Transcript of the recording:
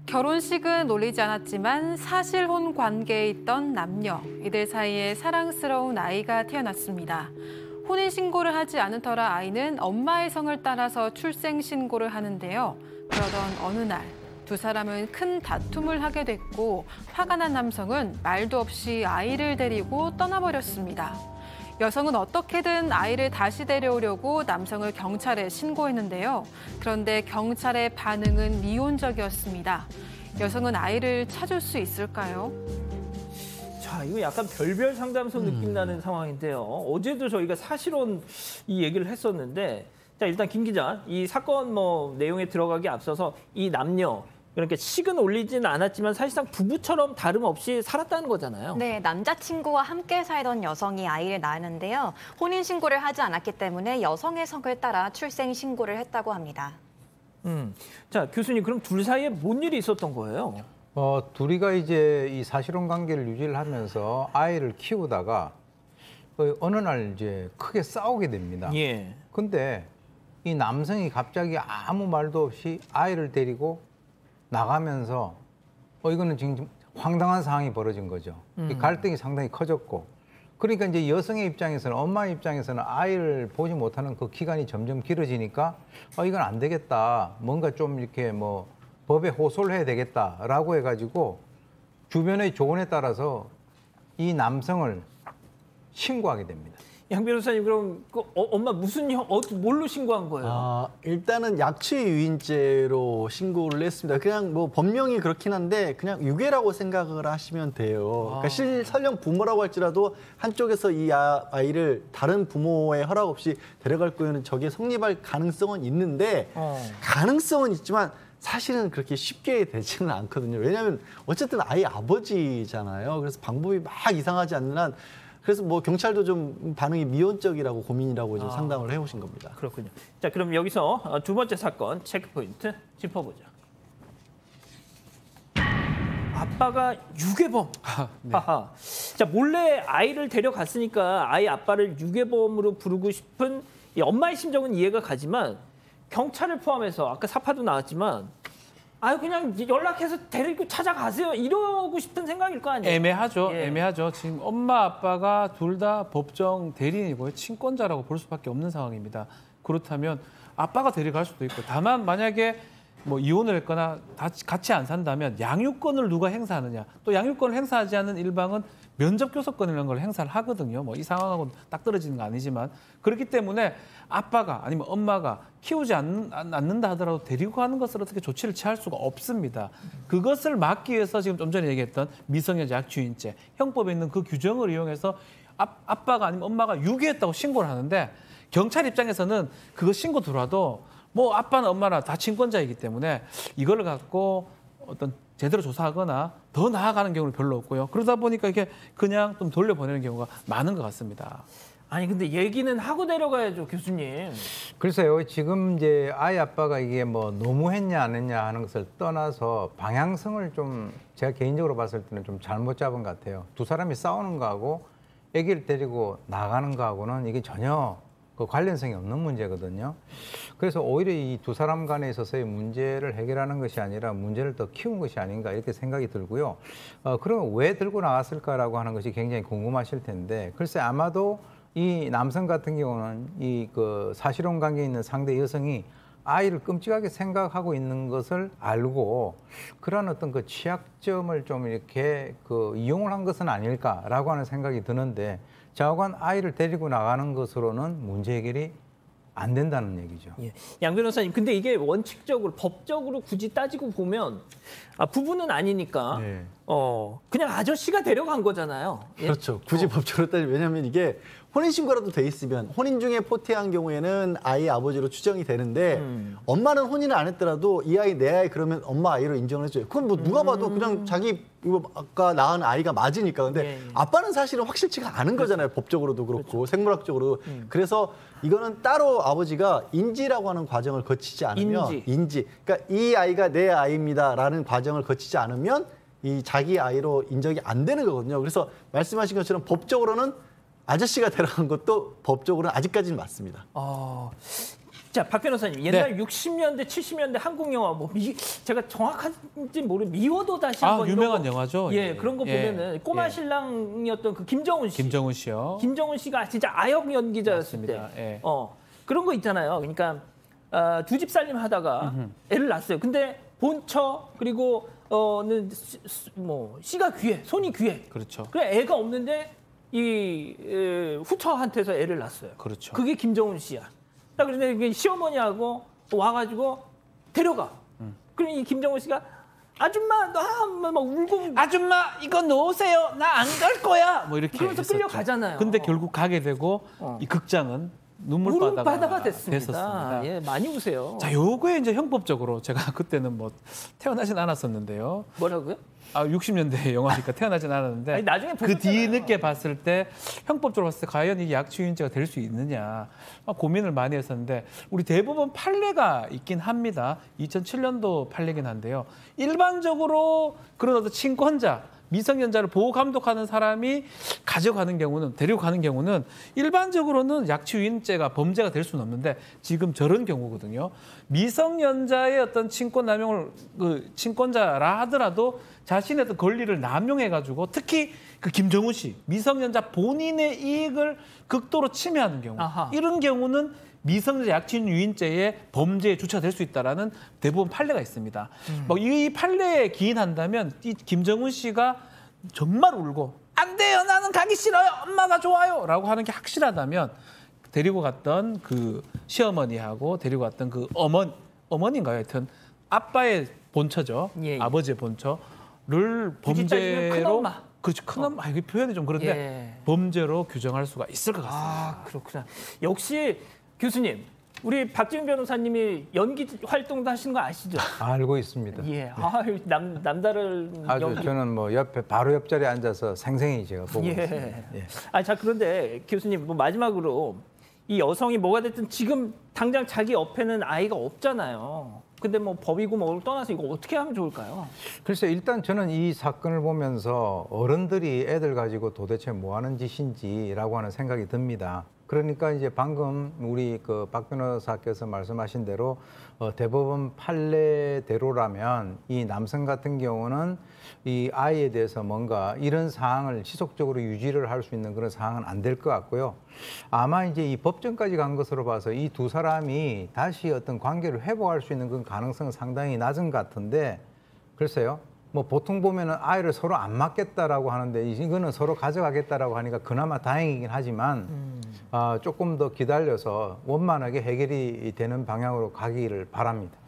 결혼식은 올리지 않았지만 사실혼 관계에 있던 남녀, 이들 사이에 사랑스러운 아이가 태어났습니다. 혼인신고를 하지 않은 터라 아이는 엄마의 성을 따라서 출생신고를 하는데요. 그러던 어느 날, 두 사람은 큰 다툼을 하게 됐고 화가 난 남성은 말도 없이 아이를 데리고 떠나버렸습니다. 여성은 어떻게든 아이를 다시 데려오려고 남성을 경찰에 신고했는데요. 그런데 경찰의 반응은 미온적이었습니다. 여성은 아이를 찾을 수 있을까요? 자, 이거 약간 별별 상담소 느낌 나는 상황인데요. 어제도 저희가 사실혼 이 얘기를 했었는데, 자, 일단 김 기자, 이 사건 내용에 들어가기 앞서서 이 남녀, 그러니까 식은 올리지는 않았지만 사실상 부부처럼 다름없이 살았다는 거잖아요. 네, 남자친구와 함께 살던 여성이 아이를 낳았는데요. 혼인신고를 하지 않았기 때문에 여성의 성을 따라 출생신고를 했다고 합니다. 자, 교수님, 그럼 둘 사이에 뭔 일이 있었던 거예요? 둘이가 이제 이 사실혼 관계를 유지를 하면서 아이를 키우다가 어느 날 이제 크게 싸우게 됩니다. 예. 근데 이 남성이 갑자기 아무 말도 없이 아이를 데리고 나가면서 이거는 지금 황당한 상황이 벌어진 거죠. 이 갈등이 상당히 커졌고, 그러니까 이제 여성의 입장에서는, 엄마의 입장에서는 아이를 보지 못하는 그 기간이 점점 길어지니까 이건 안 되겠다, 뭔가 좀 이렇게 법에 호소를 해야 되겠다라고 해가지고 주변의 조언에 따라서 이 남성을 신고하게 됩니다. 양 변호사님, 그럼 엄마 뭘로 신고한 거예요? 일단은 약취유인죄로 신고를 했습니다. 그냥 법명이 그렇긴 한데 그냥 유괴라고 생각을 하시면 돼요. 그러니까 설령 부모라고 할지라도 한쪽에서 이 아이를 다른 부모의 허락 없이 데려갈 거에는 저게 성립할 가능성은 있는데 가능성은 있지만 사실은 그렇게 쉽게 되지는 않거든요. 왜냐하면 어쨌든 아이 아버지잖아요. 그래서 방법이 막 이상하지 않는 한, 그래서 경찰도 좀 반응이 미온적이라고 고민이라고 좀 상담을 해오신 겁니다. 그렇군요. 자, 그럼 여기서 두 번째 사건 체크 포인트 짚어보죠. 아빠가 유괴범. 네. 자, 몰래 아이를 데려갔으니까 아이 아빠를 유괴범으로 부르고 싶은 이 엄마의 심정은 이해가 가지만 경찰을 포함해서 아까 사파도 나왔지만 그냥 연락해서 데리고 찾아가세요, 이러고 싶은 생각일 거 아니에요? 애매하죠. 예. 애매하죠. 지금 엄마 아빠가 둘 다 법정 대리인이고요. 친권자라고 볼 수밖에 없는 상황입니다. 그렇다면 아빠가 데려갈 수도 있고, 다만 만약에 이혼을 했거나 같이 안 산다면 양육권을 누가 행사하느냐. 또 양육권을 행사하지 않는 일방은 면접교섭권이라는 걸 행사를 하거든요. 이 상황하고는 딱 떨어지는 거 아니지만. 그렇기 때문에 아빠가 아니면 엄마가 키우지 않는다 하더라도 데리고 가는 것을 어떻게 조치를 취할 수가 없습니다. 그것을 막기 위해서 지금 좀 전에 얘기했던 미성년자 약취유인죄, 형법에 있는 그 규정을 이용해서 아빠가 아니면 엄마가 유괴했다고 신고를 하는데, 경찰 입장에서는 그거 신고 들어와도 아빠나 엄마나 다 친권자이기 때문에 이걸 갖고 제대로 조사하거나 더 나아가는 경우는 별로 없고요. 그러다 보니까 이게 그냥 좀 돌려보내는 경우가 많은 것 같습니다. 아니, 근데 얘기는 하고 내려가야죠, 교수님. 글쎄요, 지금 이제 아이 아빠가 이게 너무했냐 안 했냐 하는 것을 떠나서 방향성을 좀 제가 개인적으로 봤을 때는 좀 잘못 잡은 것 같아요. 두 사람이 싸우는 거하고 아기를 데리고 나가는 거하고는 이게 전혀 관련성이 없는 문제거든요. 그래서 오히려 이 두 사람 간에 있어서의 문제를 해결하는 것이 아니라 문제를 더 키운 것이 아닌가, 이렇게 생각이 들고요. 그러면 왜 들고 나갔을까라고 하는 것이 굉장히 궁금하실 텐데, 글쎄 아마도 이 남성 같은 경우는 이 사실혼 관계에 있는 상대 여성이 아이를 끔찍하게 생각하고 있는 것을 알고 그런 어떤 취약점을 좀 이렇게 이용을 한 것은 아닐까라고 하는 생각이 드는데, 좌우간 아이를 데리고 나가는 것으로는 문제 해결이 안 된다는 얘기죠. 예. 양 변호사님, 근데 이게 원칙적으로 법적으로 굳이 따지고 보면 부부는 아니니까 네. 그냥 아저씨가 데려간 거잖아요. 예? 그렇죠. 굳이 법적으로 따지면, 왜냐하면 이게 혼인신고라도 돼 있으면 혼인 중에 포태한 경우에는 아이 아버지로 추정이 되는데 엄마는 혼인을 안 했더라도 이 아이 내 아이 그러면 엄마 아이로 인정을 해줘요. 그건 누가 봐도 그냥 자기 아까 낳은 아이가 맞으니까. 근데 아빠는 사실은 확실치가 않은 거잖아요. 법적으로도 그렇고 생물학적으로도. 그래서 이거는 따로 아버지가 인지라고 하는 과정을 거치지 않으면 인지. 그러니까 이 아이가 내 아이입니다라는 과정을 거치지 않으면 이 자기 아이로 인정이 안 되는 거거든요. 그래서 말씀하신 것처럼 법적으로는 아저씨가 데려간 것도 법적으로는 아직까지는 맞습니다. 자, 박 변호사님, 옛날 60년대, 70년대 한국 영화 뭐 제가 정확한지 미워도 다시 한번 유명한 영화죠. 예, 그런 거 보면은 꼬마 신랑이었던 그 김정은 씨. 김정은 씨요. 김정은 씨가 진짜 아역 연기자였을 맞습니다. 때. 예. 그런 거 있잖아요. 그러니까 두 집 살림 하다가 애를 낳았어요. 근데 본처 그리고 씨가 귀해, 손이 귀해. 그렇죠. 그래 애가 없는데 이 후처한테서 애를 낳았어요. 그렇죠. 그게 김정은 씨야. 딱 그런데 이게 시어머니하고 와가지고 데려가. 그럼 이 김정은 씨가 아줌마 막 울고 아줌마 이거 놓으세요. 나 안 갈 거야. 뭐 이렇게 그러면서 했었죠. 끌려가잖아요. 근데 결국 가게 되고 이 극장은 눈물바다가 됐습니다. 됐었습니다. 예, 많이 우세요. 자, 요거에 이제 형법적으로 제가 그때는 뭐 태어나진 않았었는데요. 뭐라고요? 60년대 영화니까 태어나진 않았는데 아니, 나중에 그 보셨잖아요. 뒤늦게 봤을 때 형법적으로 봤을 때 과연 이게 약취유인죄가 될 수 있느냐 고민을 많이 했었는데 우리 대법원 판례가 있긴 합니다. 2007년도 판례긴 한데요. 일반적으로 그런 어떤 친권자 미성년자를 보호 감독하는 사람이 가져가는 경우는 데리고 가는 경우는 일반적으로는 약취유인죄가 범죄가 될 수는 없는데 지금 저런 경우거든요. 미성년자의 어떤 친권 남용을 친권자라 하더라도 자신의 어떤 권리를 남용해가지고 특히 그 김정은 씨 미성년자 본인의 이익을 극도로 침해하는 경우 이런 경우는 미성년자 약취유인죄의 범죄의 주체가 될 수 있다라는 대법원 판례가 있습니다. 이 판례에 기인한다면 이 김정은 씨가 정말 울고 안 돼요, 나는 가기 싫어요, 엄마가 좋아요라고 하는 게 확실하다면 데리고 갔던 그 시어머니하고 데리고 갔던 그 어머니인가요? 하여튼 아빠의 본처죠, 아버지의 본처를 범죄로 큰엄마. 그렇죠, 큰엄마. 이 표현이 좀 그런데 범죄로 규정할 수가 있을 것 같습니다. 그렇구나. 역시 교수님, 우리 박지훈 변호사님이 연기 활동도 하시는 거 아시죠? 알고 있습니다. 예. 남다른 아주 연기. 저는 뭐 옆에 바로 옆자리에 앉아서 생생히 제가 보고 있습니다. 예. 자, 그런데 교수님, 뭐 마지막으로 이 여성이 뭐가 됐든 지금 당장 자기 옆에는 아이가 없잖아요. 근데 뭐 법이고 뭐를 떠나서 이거 어떻게 하면 좋을까요? 글쎄 일단 저는 이 사건을 보면서 어른들이 애들 가지고 도대체 뭐 하는 짓인지라고 하는 생각이 듭니다. 그러니까 이제 방금 우리 그 박 변호사께서 말씀하신 대로 대법원 판례대로라면 이 남성 같은 경우는 이 아이에 대해서 뭔가 이런 사항을 지속적으로 유지를 할 수 있는 그런 사항은 안 될 것 같고요. 아마 이제 이 법정까지 간 것으로 봐서 이 두 사람이 다시 어떤 관계를 회복할 수 있는 그런 가능성은 상당히 낮은 것 같은데 글쎄요. 뭐 보통 보면은 아이를 서로 안 맞겠다라고 하는데 이거는 서로 가져가겠다라고 하니까 그나마 다행이긴 하지만 조금 더 기다려서 원만하게 해결이 되는 방향으로 가기를 바랍니다.